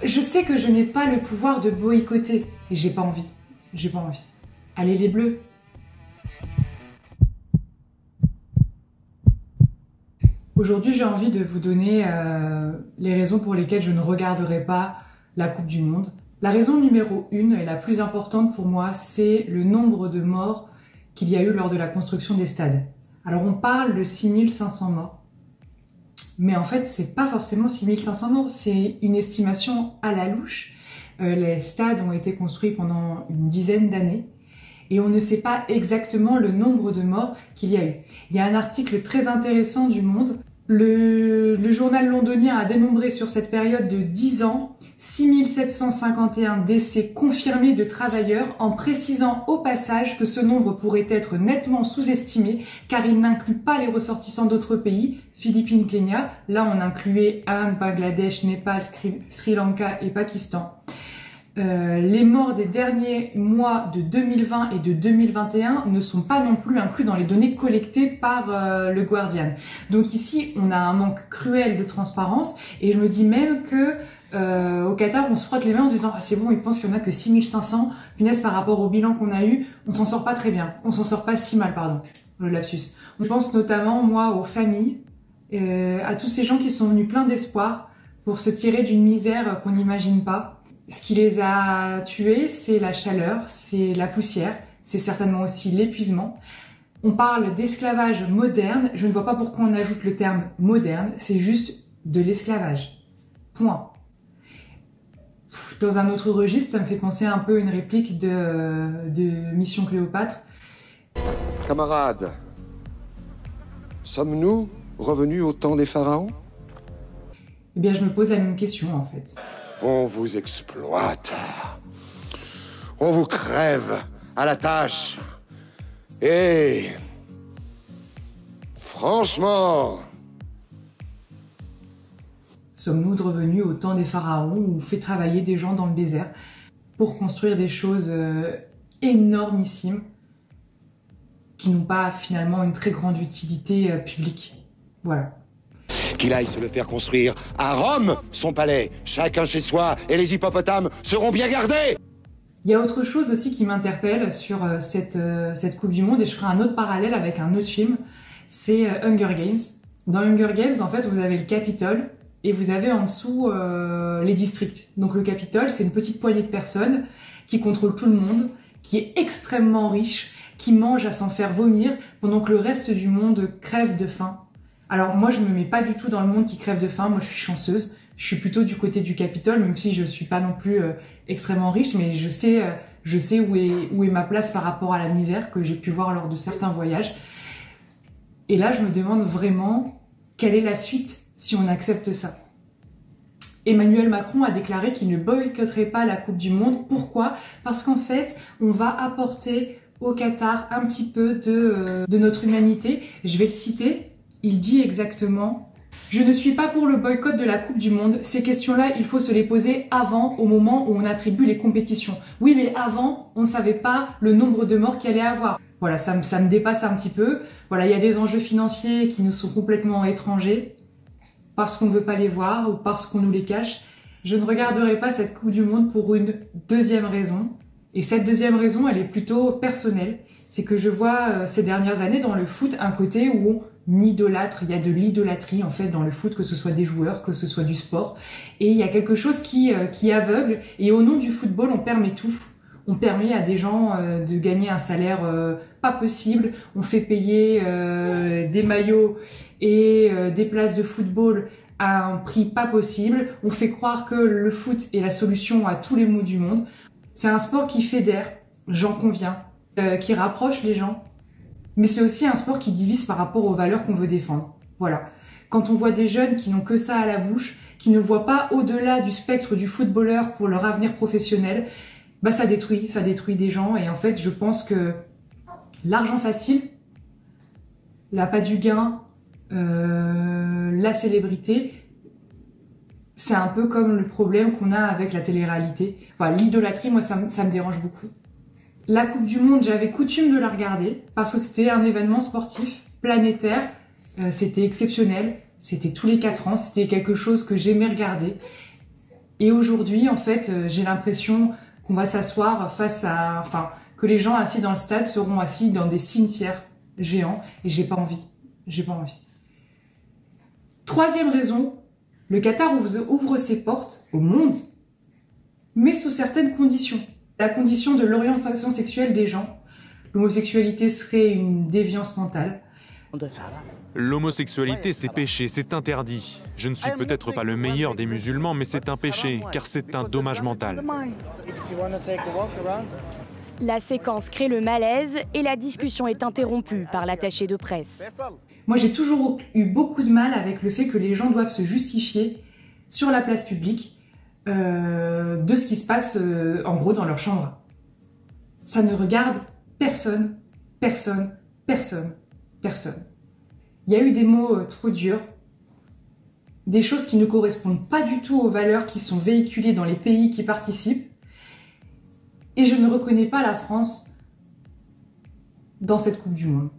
Je sais que je n'ai pas le pouvoir de boycotter. Et j'ai pas envie. J'ai pas envie. Allez les Bleus. Aujourd'hui, j'ai envie de vous donner les raisons pour lesquelles je ne regarderai pas la Coupe du Monde. La raison numéro 1 et la plus importante pour moi, c'est le nombre de morts qu'il y a eu lors de la construction des stades. Alors on parle de 6500 morts, mais en fait c'est pas forcément 6500 morts, c'est une estimation à la louche. Les stades ont été construits pendant une dizaine d'années et on ne sait pas exactement le nombre de morts qu'il y a eu. Il y a un article très intéressant du Monde. Le journal londonien a dénombré sur cette période de 10 ans 6751 décès confirmés de travailleurs, en précisant au passage que ce nombre pourrait être nettement sous-estimé car il n'inclut pas les ressortissants d'autres pays, Philippines, Kenya, là on incluait Inde, Bangladesh, Népal, Sri Lanka et Pakistan. Les morts des derniers mois de 2020 et de 2021 ne sont pas non plus inclus dans les données collectées par le Guardian. Donc ici, on a un manque cruel de transparence et je me dis même que au Qatar, on se frotte les mains en se disant « Ah, c'est bon, ils pensent qu'il n'y en a que 6500. Punaise, par rapport au bilan qu'on a eu, on s'en sort pas très bien. On s'en sort pas si mal, pardon, le lapsus. » Je pense notamment, moi, aux familles, à tous ces gens qui sont venus pleins d'espoir pour se tirer d'une misère qu'on n'imagine pas. Ce qui les a tués, c'est la chaleur, c'est la poussière, c'est certainement aussi l'épuisement. On parle d'esclavage moderne. Je ne vois pas pourquoi on ajoute le terme moderne. C'est juste de l'esclavage. Point. Dans un autre registre, ça me fait penser un peu à une réplique de Mission Cléopâtre. Camarades, sommes-nous revenus au temps des pharaons? Eh bien, je me pose la même question, en fait. On vous exploite. On vous crève à la tâche. Et... franchement... Sommes-nous revenus au temps des pharaons où on fait travailler des gens dans le désert pour construire des choses énormissimes qui n'ont pas finalement une très grande utilité publique. Voilà. Qu'il aille se le faire construire à Rome, son palais, chacun chez soi, et les hippopotames seront bien gardés. Il y a autre chose aussi qui m'interpelle sur cette Coupe du Monde, et je ferai un autre parallèle avec un autre film, c'est Hunger Games. Dans Hunger Games, en fait, vous avez le Capitole, et vous avez en dessous les districts. Donc le Capitole, c'est une petite poignée de personnes qui contrôlent tout le monde, qui est extrêmement riche, qui mange à s'en faire vomir, pendant que le reste du monde crève de faim. Alors moi, je me mets pas du tout dans le monde qui crève de faim, moi je suis chanceuse. Je suis plutôt du côté du Capitole, même si je suis pas non plus extrêmement riche, mais je sais où est ma place par rapport à la misère que j'ai pu voir lors de certains voyages. Et là, je me demande vraiment quelle est la suite si on accepte ça. Emmanuel Macron a déclaré qu'il ne boycotterait pas la Coupe du Monde. Pourquoi? Parce qu'en fait, on va apporter au Qatar un petit peu de notre humanité. Je vais le citer. Il dit exactement: je ne suis pas pour le boycott de la Coupe du Monde. Ces questions-là, il faut se les poser avant, au moment où on attribue les compétitions. Oui, mais avant, on ne savait pas le nombre de morts qu'il allait avoir. Voilà, ça me dépasse un petit peu. Voilà, il y a des enjeux financiers qui nous sont complètement étrangers, parce qu'on ne veut pas les voir ou parce qu'on nous les cache. Je ne regarderai pas cette Coupe du Monde pour une deuxième raison. Et cette deuxième raison, elle est plutôt personnelle. C'est que je vois ces dernières années dans le foot un côté où on idolâtre, il y a de l'idolâtrie en fait dans le foot, que ce soit des joueurs, que ce soit du sport. Et il y a quelque chose qui aveugle, et au nom du football, on permet tout. On permet à des gens de gagner un salaire pas possible, on fait payer des maillots et des places de football à un prix pas possible, on fait croire que le foot est la solution à tous les maux du monde. C'est un sport qui fédère, j'en conviens, qui rapproche les gens, mais c'est aussi un sport qui divise par rapport aux valeurs qu'on veut défendre. Voilà. Quand on voit des jeunes qui n'ont que ça à la bouche, qui ne voient pas au-delà du spectre du footballeur pour leur avenir professionnel, bah ça détruit des gens. Et en fait, je pense que l'argent facile, l'appât du gain, la célébrité, c'est un peu comme le problème qu'on a avec la télé-réalité. Enfin, l'idolâtrie, moi, ça me dérange beaucoup. La Coupe du Monde, j'avais coutume de la regarder parce que c'était un événement sportif planétaire, c'était exceptionnel, c'était tous les 4 ans, c'était quelque chose que j'aimais regarder. Et aujourd'hui, en fait, j'ai l'impression qu'on va s'asseoir que les gens assis dans le stade seront assis dans des cimetières géants, et j'ai pas envie. J'ai pas envie. Troisième raison, le Qatar ouvre ses portes au monde, mais sous certaines conditions. La condition de l'orientation sexuelle des gens. L'homosexualité serait une déviance mentale. L'homosexualité, c'est péché, c'est interdit. Je ne suis peut-être pas le meilleur des musulmans, mais c'est un péché, car c'est un dommage mental. La séquence crée le malaise et la discussion est interrompue par l'attaché de presse. Moi, j'ai toujours eu beaucoup de mal avec le fait que les gens doivent se justifier sur la place publique de ce qui se passe, en gros, dans leur chambre. Ça ne regarde personne, personne, personne, personne. Il y a eu des mots trop durs, des choses qui ne correspondent pas du tout aux valeurs qui sont véhiculées dans les pays qui participent. Et je ne reconnais pas la France dans cette Coupe du Monde.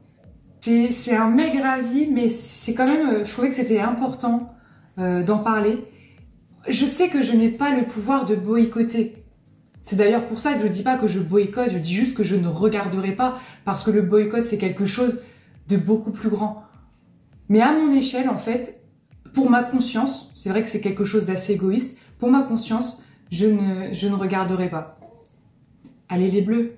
C'est un maigre avis, mais c'est quand même, je trouvais que c'était important d'en parler. Je sais que je n'ai pas le pouvoir de boycotter. C'est d'ailleurs pour ça que je ne dis pas que je boycotte, je dis juste que je ne regarderai pas, parce que le boycott, c'est quelque chose de beaucoup plus grand. Mais à mon échelle, en fait, pour ma conscience, c'est vrai que c'est quelque chose d'assez égoïste, pour ma conscience, je ne regarderai pas. Allez les Bleus!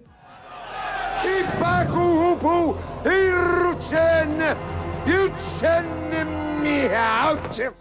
Ipakuhupu, Iruchen, Yuchen, Miauch.